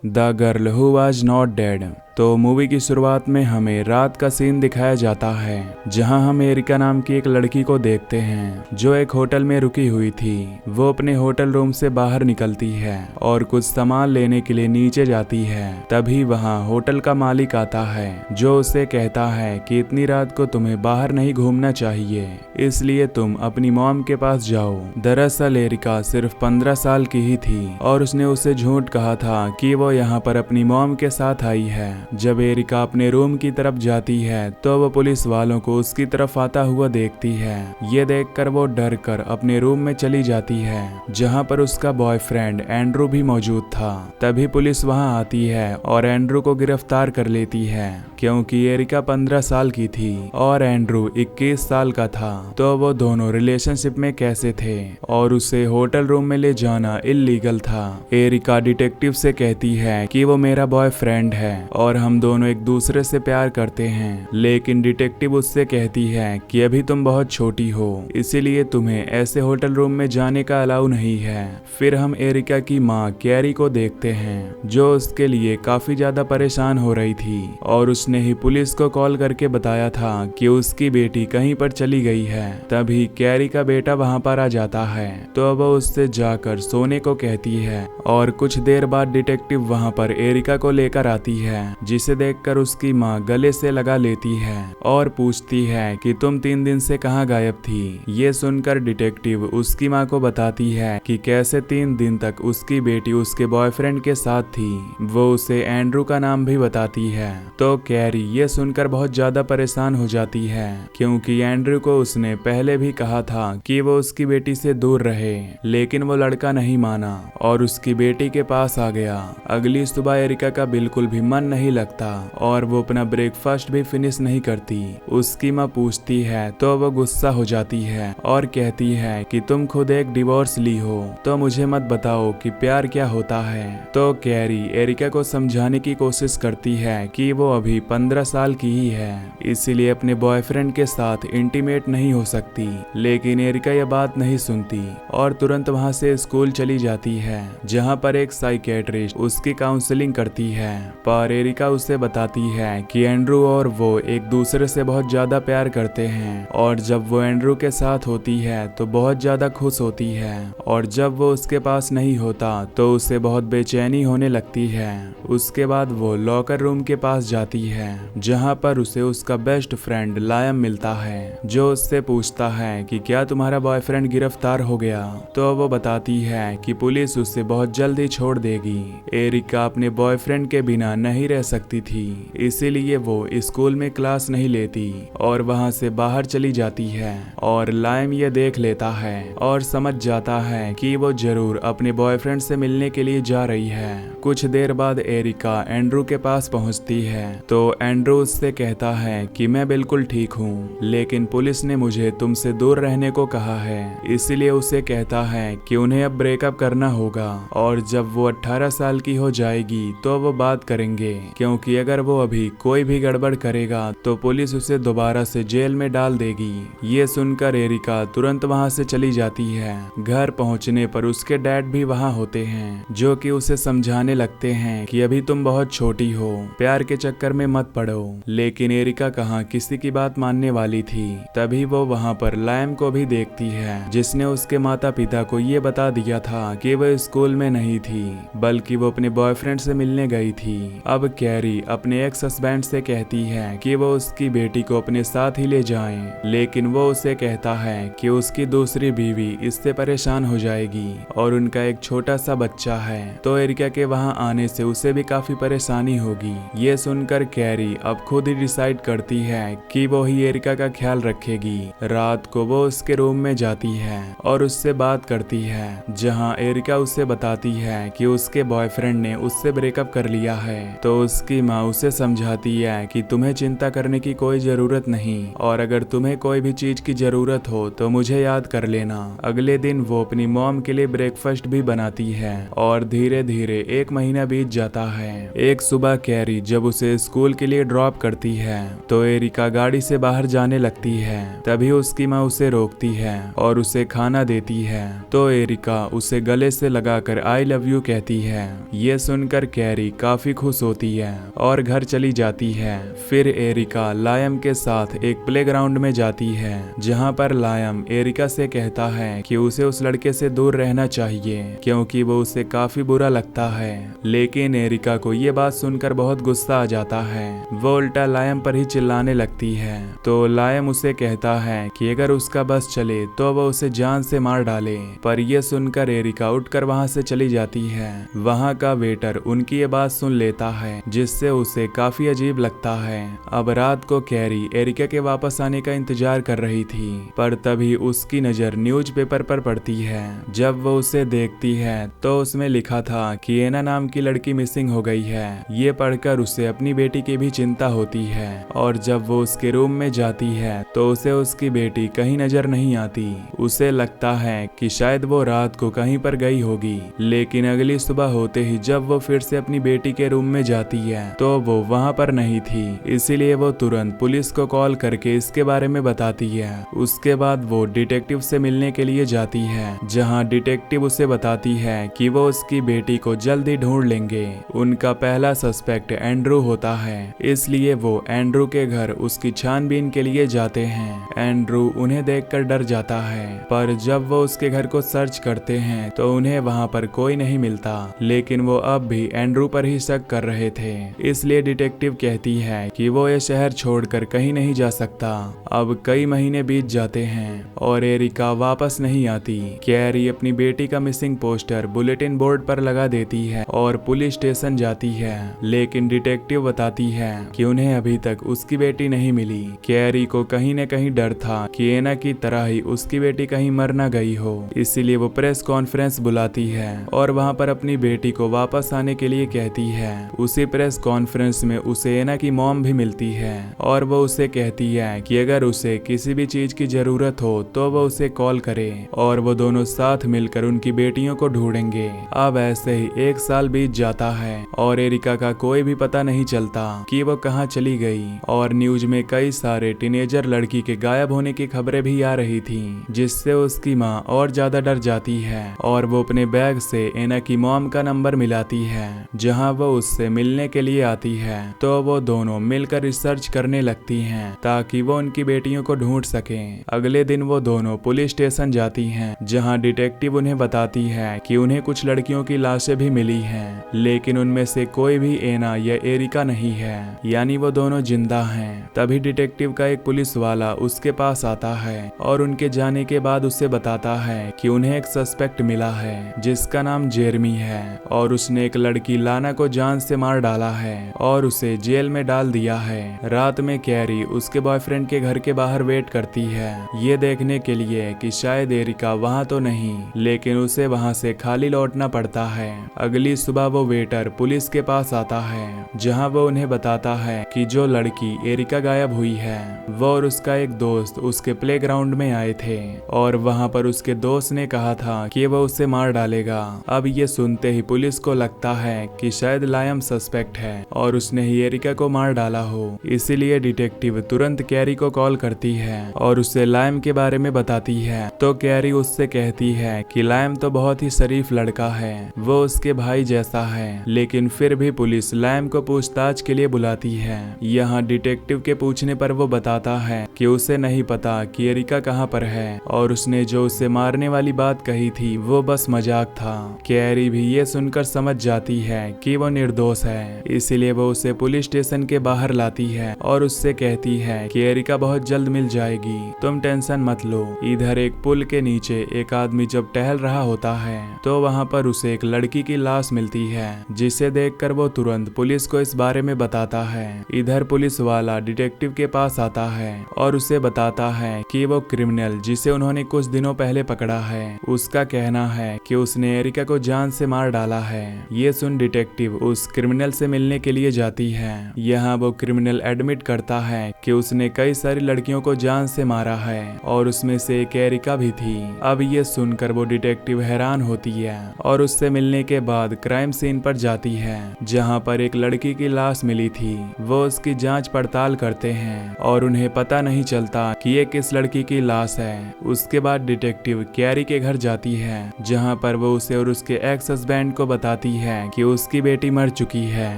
The girl who was not dead. तो movie की शुरुआत में हमें रात का सीन दिखाया जाता है, जहां हम एरिका नाम की एक लड़की को देखते हैं जो एक होटल में रुकी हुई थी। वो अपने होटल रूम से बाहर निकलती है और कुछ सामान लेने के लिए नीचे जाती है। तभी वहां होटल का मालिक आता है जो उसे कहता है कि इतनी रात को तुम्हें बाहर नहीं घूमना चाहिए, इसलिए तुम अपनी मॉम के पास जाओ। दरअसल एरिका सिर्फ 15 साल की ही थी और उसने उसे झूठ कहा था कि वो यहाँ पर अपनी मॉम के साथ आई है। जब एरिका अपने रूम की तरफ जाती है तो वो पुलिस वालों को उसकी तरफ आता हुआ देखती है। ये देखकर वो डर कर अपने रूम में चली जाती है, जहाँ पर उसका बॉयफ्रेंड एंड्रू भी मौजूद था। तभी पुलिस वहाँ आती है और एंड्रू को गिरफ्तार कर लेती है, क्योंकि एरिका 15 साल की थी और एंड्रू 21 साल का था। तो वो दोनों रिलेशनशिप में कैसे थे और उसे होटल रूम में ले जाना इल्लीगल था। एरिका डिटेक्टिव से कहती है कि वो मेरा बॉयफ्रेंड है और हम दोनों एक दूसरे से प्यार करते हैं, लेकिन डिटेक्टिव उससे कहती है कि अभी तुम बहुत छोटी हो, इसीलिए तुम्हें ऐसे होटल रूम में जाने का अलाउ नहीं है। फिर हम एरिका की माँ कैरी को देखते हैं, जो उसके लिए काफी ज्यादा परेशान हो रही थी और उसने ही पुलिस को कॉल करके बताया था कि उसकी बेटी कहीं पर चली गई है। तभी कैरी का बेटा वहाँ पर आ जाता है तो वह उससे जाकर सोने को कहती है और कुछ देर बाद डिटेक्टिव वहाँ पर एरिका को लेकर आती है, जिसे देखकर उसकी माँ गले से लगा लेती है और पूछती है कि तुम 3 दिन से कहाँ गायब थी। ये सुनकर डिटेक्टिव उसकी माँ को बताती है कि कैसे 3 दिन तक उसकी बेटी उसके बॉयफ्रेंड के साथ थी। वो उसे एंड्रू का नाम भी बताती है। तो कैरी ये सुनकर बहुत ज्यादा परेशान हो जाती है, क्योंकि एंड्रू को उसने पहले भी कहा था कि वो उसकी बेटी से दूर रहे, लेकिन वो लड़का नहीं माना और उसकी बेटी के पास आ गया। अगली सुबह एरिका का बिल्कुल भी मन नहीं लगता और वो अपना ब्रेकफास्ट भी फिनिश नहीं करती। उसकी माँ पूछती है तो वो गुस्सा हो जाती है और कहती है कि तुम खुद एक डिवोर्स ली हो, तो मुझे मत बताओ कि प्यार क्या होता है। तो कैरी एरिका को समझाने की कोशिश करती है कि वो अभी 15 साल की ही है, इसीलिए अपने बॉयफ्रेंड के साथ इंटीमेट नहीं हो सकती। लेकिन एरिका यह बात नहीं सुनती और तुरंत वहाँ से स्कूल चली जाती है, जहाँ पर एक साइकेट्रिस्ट उसकी काउंसलिंग करती है। पर एरिका उसे बताती है कि एंड्रू और वो एक दूसरे से बहुत ज्यादा प्यार करते हैं और जब वो एंड्रू के साथ होती है तो बहुत ज्यादा खुश होती है और जब वो उसके पास नहीं होता तो उसे बहुत बेचैनी होने लगती है। उसके बाद वो लॉकर रूम के पास जाती है, जहाँ पर उसे उसका बेस्ट फ्रेंड लायम मिलता है, जो उससे पूछता है कि क्या तुम्हारा बॉयफ्रेंड गिरफ्तार हो गया। तो वो बताती है कि पुलिस उसे बहुत जल्दी छोड़ देगी। एरिका अपने बॉयफ्रेंड के बिना नहीं रह सकती थी, इसीलिए वो स्कूल में क्लास नहीं लेती और वहां से बाहर चली जाती है। और लाइम ये देख लेता है और समझ जाता है कि वो जरूर अपने बॉयफ्रेंड से मिलने के लिए जा रही है। कुछ देर बाद एरिका एंड्रू के पास पहुंचती है तो एंड्रू उससे कहता है कि मैं बिल्कुल ठीक हूँ, लेकिन पुलिस ने मुझे तुमसे दूर रहने को कहा है, इसीलिए उसे कहता है कि उन्हें अब ब्रेकअप करना होगा और जब वो 18 साल की हो जाएगी तो वो बात करेंगे, क्योंकि अगर वो अभी कोई भी गड़बड़ करेगा तो पुलिस उसे दोबारा से जेल में डाल देगी। ये सुनकर एरिका तुरंत वहां से चली जाती है। घर पहुंचने पर उसके डैड भी वहां होते हैं, जो कि उसे समझाने लगते हैं कि अभी तुम बहुत छोटी हो, प्यार के चक्कर में मत पड़ो। लेकिन एरिका कहाँ किसी की बात मानने वाली थी। तभी वो वहां पर लायम को भी देखती है, जिसने उसके माता पिता को ये बता दिया था कि वह स्कूल में नहीं थी, बल्कि वो अपने बॉयफ्रेंड से मिलने गई थी। अब कैरी अपने एक्स हस्बैंड से कहती है कि वो उसकी बेटी को अपने साथ ही ले जाएं, लेकिन वो उसे कहता है कि उसकी दूसरी बीवी इससे परेशान हो जाएगी और उनका एक छोटा सा बच्चा है, तो एरिका के वहां आने से उसे भी काफी परेशानी होगी। ये सुनकर कैरी अब खुद ही डिसाइड करती है कि वो ही एरिका का ख्याल रखेगी। रात को वो उसके रूम में जाती है और उससे बात करती है, जहां एरिका उसे बताती है कि उसके बॉयफ्रेंड ने उससे ब्रेकअप कर लिया है। तो उसकी माँ उसे समझाती है कि तुम्हें चिंता करने की कोई जरूरत नहीं और अगर तुम्हें कोई भी चीज की जरूरत हो तो मुझे याद कर लेना। अगले दिन वो अपनी मॉम के लिए ब्रेकफास्ट भी बनाती है और धीरे धीरे एक महीना बीत जाता है। एक सुबह कैरी जब उसे स्कूल के लिए ड्रॉप करती है तो एरिका गाड़ी से बाहर जाने लगती है। तभी उसकी माँ उसे रोकती है और उसे खाना देती है। तो एरिका उसे गले से लगाकर आई लव यू कहती है। ये सुनकर कैरी काफी खुश होती है और घर चली जाती है। फिर एरिका लायम के साथ एक प्लेग्राउंड में जाती है जहाँ पर लायम एरिका से कहता है कि उसे उस लड़के से दूर रहना चाहिए क्योंकि वो उसे काफी बुरा लगता है। लेकिन एरिका को ये बात सुनकर बहुत गुस्सा आ जाता है। वो उल्टा लायम पर ही चिल्लाने लगती है। तो लायम उसे कहता है कि अगर उसका बस चले तो वो उसे जान से मार डाले। पर यह सुनकर एरिका उठकर वहां से चली जाती है। वहां का वेटर उनकी ये बात सुन लेता है जिससे उसे काफी अजीब लगता है। अब रात को कैरी एरिका के वापस आने का इंतजार कर रही थी पर तभी उसकी नजर न्यूज़पेपर पर पड़ती है। जब वो उसे देखती है तो उसमें लिखा था कि एना नाम की लड़की मिसिंग हो गई है। ये पढ़कर उसे अपनी बेटी की भी चिंता होती है और जब वो उसके रूम में जाती है तो उसे उसकी बेटी कहीं नजर नहीं आती। उसे लगता है कि शायद वो रात को कहीं पर गई होगी। लेकिन अगली सुबह होते ही जब वो फिर से अपनी बेटी के रूम में जाती है तो वो वहां पर नहीं थी। इसीलिए वो तुरंत पुलिस को कॉल करके इसके बारे में बताती है। उसके बाद वो डिटेक्टिव से मिलने के लिए जाती है जहां डिटेक्टिव उसे बताती है कि वो उसकी बेटी को जल्दी ढूंढ लेंगे। उनका पहला सस्पेक्ट एंड्रू होता है इसलिए वो एंड्रू के घर उसकी छानबीन के लिए जाते हैं। एंड्रू उन्हें देखकर डर जाता है पर जब वो उसके घर को सर्च करते हैं तो उन्हें वहां पर कोई नहीं मिलता। लेकिन वो अब भी एंड्रू पर ही शक कर रहे थे। इसलिए डिटेक्टिव कहती है कि वो ये शहर छोड़कर कहीं नहीं जा सकता। अब कई महीने बीत जाते हैं और एरिका वापस नहीं आती। कैरी अपनी बेटी का मिसिंग पोस्टर बुलेटिन बोर्ड पर लगा देती है और पुलिस स्टेशन जाती है। लेकिन डिटेक्टिव बताती है कि उन्हें अभी तक उसकी बेटी नहीं मिली। कैरी को कहीं न कहीं डर था कि एना की तरह ही उसकी बेटी कहीं मर न गई हो। इसीलिए वो प्रेस कॉन्फ्रेंस बुलाती है और वहां पर अपनी बेटी को वापस आने के लिए कहती है। उसी प्रेस कॉन्फ्रेंस में उसे एना की मॉम भी मिलती है और वो उसे कहती है कि अगर उसे किसी भी चीज की जरूरत हो तो वो उसे कॉल करे और वो दोनों साथ मिलकर उनकी बेटियों को ढूंढेंगे। अब ऐसे ही एक साल बीत जाता है और एरिका का कोई भी पता नहीं चलता कि वो कहाँ चली गई। और न्यूज में कई सारे टीनेजर लड़की के गायब होने की खबरें भी आ रही थी जिससे उसकी माँ और ज्यादा डर जाती है और वो अपने बैग से एना की मॉम का नंबर मिलाती है जहाँ वो उससे मिलने के लिए आती है। तो वो दोनों मिलकर रिसर्च करने लगती हैं ताकि वो उनकी बेटियों को ढूंढ सकें। अगले दिन वो दोनों पुलिस स्टेशन जाती हैं जहां डिटेक्टिव उन्हें बताती है कि उन्हें कुछ लड़कियों की लाशें भी मिली हैं लेकिन उनमें से कोई भी एना या एरिका नहीं है, यानी वो दोनों जिंदा हैं। तभी डिटेक्टिव का एक पुलिस वाला उसके पास आता है और उनके जाने के बाद उसे बताता है कि उन्हें एक सस्पेक्ट मिला है जिसका नाम जेरमी है और उसने एक लड़की लाना को जान से मार डाला है और उसे जेल में डाल दिया है। रात में कैरी उसके बॉयफ्रेंड के घर के बाहर वेट करती है ये देखने के लिए कि शायद एरिका वहां तो नहीं, लेकिन उसे वहां से खाली लौटना पड़ता है। अगली सुबह वो वेटर पुलिस के पास आता है जहां वो उन्हें बताता है कि जो लड़की एरिका गायब हुई है वो और उसका एक दोस्त उसके प्लेग्राउंड में आए थे और वहां पर उसके दोस्त ने कहा था कि वो उसे मार डालेगा। अब ये सुनते ही पुलिस को लगता है कि शायद लायम सस्पेक्ट है और उसने ही एरिका को मार डाला हो। इसीलिए डिटेक्टिव तुरंत कैरी को कॉल करती है और उसे लायम के बारे में बताती है। तो कैरी उससे कहती है कि लायम तो बहुत ही शरीफ लड़का है, वो उसके भाई जैसा है, लेकिन फिर भी पुलिस लायम को पूछताछ के लिए बुलाती है। यहाँ डिटेक्टिव के पूछने पर वो बताता है कि उसे नहीं पता कि एरिका कहाँ पर है और उसने जो उसे मारने वाली बात कही थी वो बस मजाक था। कैरी भी ये सुनकर समझ जाती है कि वो निर्दोष है, इसीलिए वो उसे पुलिस स्टेशन के बाहर लाती है और उससे कहती है कि एरिका बहुत जल्द मिल जाएगी, तुम टेंशन मत लो। इधर एक पुल के नीचे एक आदमी जब टहल रहा होता है तो वहाँ पर उसे एक लड़की की लाश मिलती है जिसे देखकर वो तुरंत पुलिस को इस बारे में बताता है। इधर पुलिस वाला डिटेक्टिव के पास आता है और उसे बताता है कि वो क्रिमिनल जिसे उन्होंने कुछ दिनों पहले पकड़ा है उसका कहना है कि उसने एरिका को जान से मार डाला है। ये सुन डिटेक्टिव उस क्रिमिनल से मिलने के लिए जाती है। यहाँ वो क्रिमिनल एडमिट करता है कि उसने कई सारी लड़कियों को जान से मारा है और उसमें से एक एरिका भी थी। अब ये सुनकर वो डिटेक्टिव हैरान होती है और उससे मिलने के बाद बाद क्राइम सीन पर जाती है जहां पर एक लड़की की लाश मिली थी। वो उसकी जांच पड़ताल करते हैं और उन्हें पता नहीं चलता कि ये किस लड़की की लाश है। उसके बाद डिटेक्टिव कैरी के घर जाती है जहां पर वो उसे और उसके एक्स हस्बैंड को बताती है कि उसकी बेटी मर चुकी है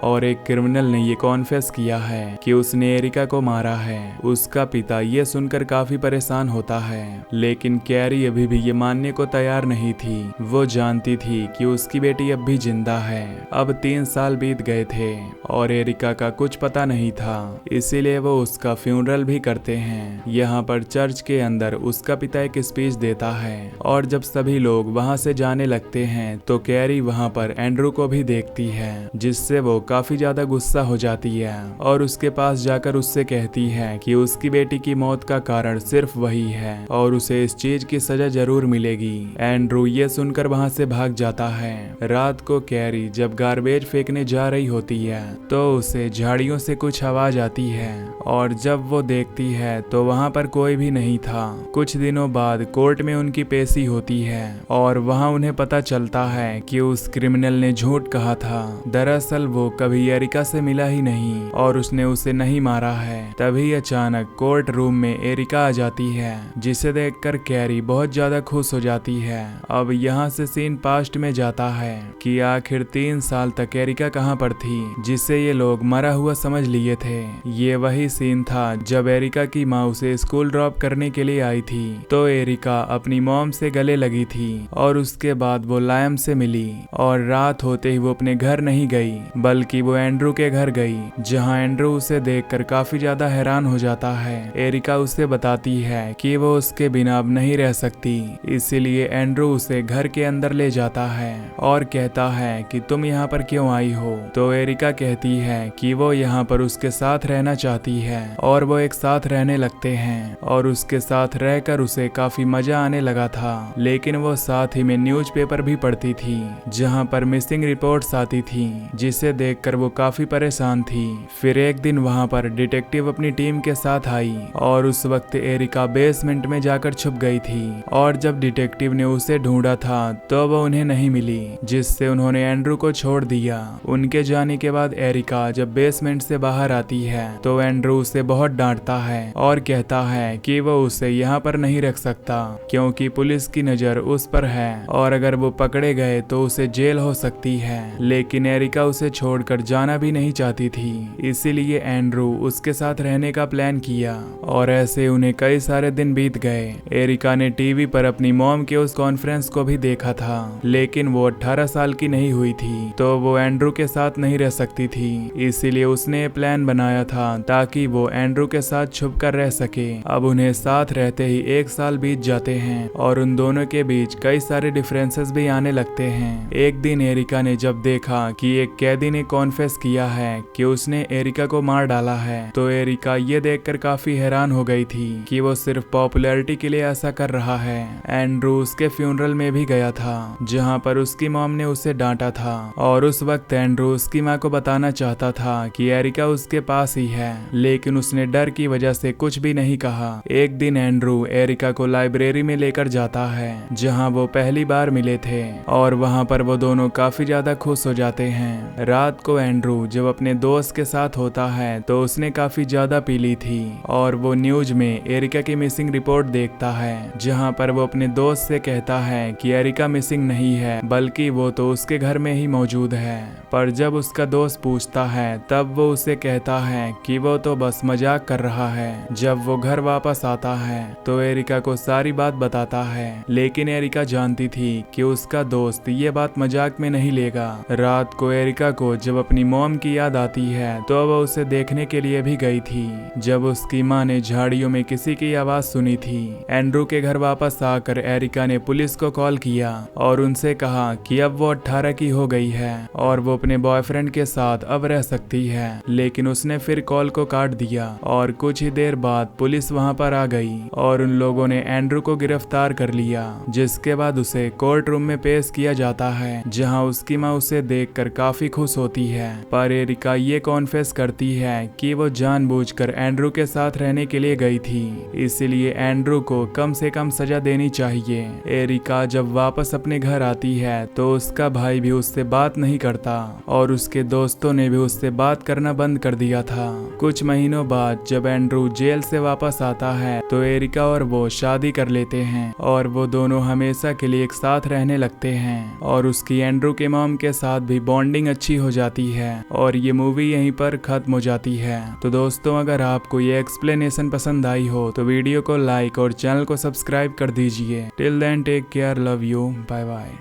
और एक क्रिमिनल ने ये कॉन्फेस किया है कि उसने एरिका को मारा है। उसका पिता ये सुनकर काफी परेशान होता है, लेकिन कैरी अभी भी ये मानने को तैयार नहीं थी। वो जानती थी कि उसकी बेटी अब भी जिंदा है। अब 3 साल बीत गए थे और एरिका का कुछ पता नहीं था, इसीलिए वो उसका फ्यूनरल भी करते हैं। यहाँ पर चर्च के अंदर उसका पिता एक स्पीच देता है और जब सभी लोग वहाँ से जाने लगते हैं तो कैरी वहाँ पर एंड्रू को भी देखती है, जिससे वो काफी ज्यादा गुस्सा हो जाती है और उसके पास जाकर उससे कहती है कि उसकी बेटी की मौत का कारण सिर्फ वही है और उसे इस चीज की सजा जरूर मिलेगी। एंड्रू ये सुनकर वहाँ से भाग जाता है। रात को कैरी जब गार्बेज फेंकने जा रही होती है तो उसे झाड़ियों से कुछ आवाज आती है और जब वो देखती है तो वहाँ पर कोई भी नहीं था। कुछ दिनों बाद कोर्ट में उनकी पेशी होती है और वहाँ उन्हें पता चलता है कि उस क्रिमिनल ने झूठ कहा था। दरअसल वो कभी एरिका से मिला ही नहीं और उसने उसे नहीं मारा है। तभी अचानक कोर्ट रूम में एरिका आ जाती है, जिसे देखकर कैरी बहुत ज्यादा खुश हो जाती है। अब यहाँ से सीन पास्ट में जाता है कि आखिर 3 साल तक एरिका कहाँ पर थी, जिसे ये लोग मरा हुआ समझ लिए थे। ये वही सीन था जब एरिका की माँ उसे स्कूल ड्रॉप करने के लिए आई थी तो एरिका अपनी मॉम से गले लगी थी और उसके बाद वो लायम से मिली और रात होते ही वो अपने घर नहीं गई बल्कि वो एंड्रू के घर गई, जहाँ एंड्रू उसे देखकर काफी ज्यादा हैरान हो जाता है। एरिका उसे बताती है कि वो उसके बिना अब नहीं रह सकती, इसीलिए एंड्रू उसे घर के अंदर ले जाता है और कहता है कि तुम यहाँ पर क्यों आई हो। तो एरिका कहती है कि वो यहाँ पर उसके साथ रहना चाहती है और वो एक साथ रहने लगते हैं और उसके साथ रहकर उसे काफी मजा आने लगा था। लेकिन वो साथ ही में न्यूज़पेपर भी पढ़ती थी जहाँ पर मिसिंग रिपोर्ट्स आती थी, जिसे देखकर वो काफी परेशान थी। फिर एक दिन वहाँ पर डिटेक्टिव अपनी टीम के साथ आई और उस वक्त एरिका बेसमेंट में जाकर छुप गई थी और जब डिटेक्टिव ने उसे ढूंढा था तो वो उन्हें नहीं मिली, जिससे उन्होंने एंड्रू को छोड़ दिया। उनके जाने के बाद एरिका जब बेसमेंट से बाहर आती है तो एंड्रू उसे बहुत डांटता है और कहता है कि वो उसे यहाँ पर नहीं रख सकता क्योंकि पुलिस की नजर उस पर है और अगर वो पकड़े गए तो उसे जेल हो सकती है। लेकिन एरिका उसे छोड़कर जाना भी नहीं चाहती थी, इसीलिए एंड्रू उसके साथ रहने का प्लान किया और ऐसे उन्हें कई सारे दिन बीत गए। एरिका ने टीवी पर अपनी मॉम के उस कॉन्फ्रेंस को भी देखा था, लेकिन वो 18 साल की नहीं हुई थी तो वो एंड्रू के साथ नहीं रह सकती थी, इसीलिए उसने प्लान बनाया था ताकि वो एंड्रू के साथ छुप कर रह सके। अब उन्हें साथ रहते ही 1 साल बीत जाते हैं और उन दोनों के बीच कई सारे डिफरेंसेस भी आने लगते हैं। एक दिन एरिका ने जब देखा कि एक कैदी ने कॉन्फेस किया है कि उसने एरिका को मार डाला है तो एरिका ये देखकर काफी हैरान हो गई थी कि वो सिर्फ पॉपुलैरिटी के लिए ऐसा कर रहा है। एंड्रू उसके फ्यूनरल में भी गया था जहाँ पर उसकी मॉम ने उसे डांटा था और उस वक्त एंड्रू उसकी माँ को बताना चाहता था कि एरिका उसके पास ही है, लेकिन उसने डर की वजह से कुछ भी नहीं कहा। एक दिन एंड्रू एरिका को लाइब्रेरी में लेकर जाता है जहां वो पहली बार मिले थे और वहां पर वो दोनों काफी ज्यादा खुश हो जाते हैं। रात को एंड्रू जब अपने दोस्त के साथ होता है तो उसने काफी ज्यादा पी ली थी और वो न्यूज में एरिका की मिसिंग रिपोर्ट देखता है जहां पर वो अपने दोस्त से कहता है कि एरिका मिसिंग नहीं है बल्कि वो तो उसके घर में ही मौजूद है। पर जब उसका दोस्त पूछता है तब वो उसे कहता है कि वो तो बस मजाक कर रहा है। जब वो घर वापस आता है तो एरिका को सारी बात बताता है, लेकिन एरिका जानती थी कि उसका दोस्त ये बात मजाक में नहीं लेगा। रात को एरिका को जब अपनी मॉम की याद आती है तो वो उसे देखने के लिए भी गई थी। जब उसकी माँ ने झाड़ियों में किसी की आवाज सुनी थी। एंड्रू के घर वापस आकर एरिका ने पुलिस को कॉल किया और उनसे कहा कि अब वो 18 की हो गई है और वो अपने बॉयफ्रेंड के साथ अब रह सकती है, लेकिन उसने फिर कॉल को काट दिया और कुछ ही देर बाद पुलिस वहां पर आ गई और उन लोगों ने एंड्रू को गिरफ्तार कर लिया, जिसके बाद उसे कोर्ट रूम में पेश किया जाता है जहां उसकी माँ उसे देखकर काफी खुश होती है। पर एरिका ये कॉन्फेस करती है कि वो जानबूझकर एंड्रू के साथ रहने के लिए गई थी, इसलिए एंड्रू को कम से कम सजा देनी चाहिए। एरिका जब वापस अपने घर आती है तो उसका भाई भी उससे बात नहीं करता और उसके दोस्तों ने भी उससे बात करना बंद कर दिया था। कुछ महीनों बाद जब एंड्रू जेल से वापस आता है तो एरिका और वो शादी कर लेते हैं और वो दोनों हमेशा के लिए एक साथ रहने लगते हैं और उसकी एंड्रू के मॉम के साथ भी बॉन्डिंग अच्छी हो जाती है और ये मूवी यहीं पर खत्म हो जाती है। तो दोस्तों, अगर आपको ये एक्सप्लेनेशन पसंद आई हो तो वीडियो को लाइक और चैनल को सब्सक्राइब कर दीजिए। Till then take care, love you, bye bye.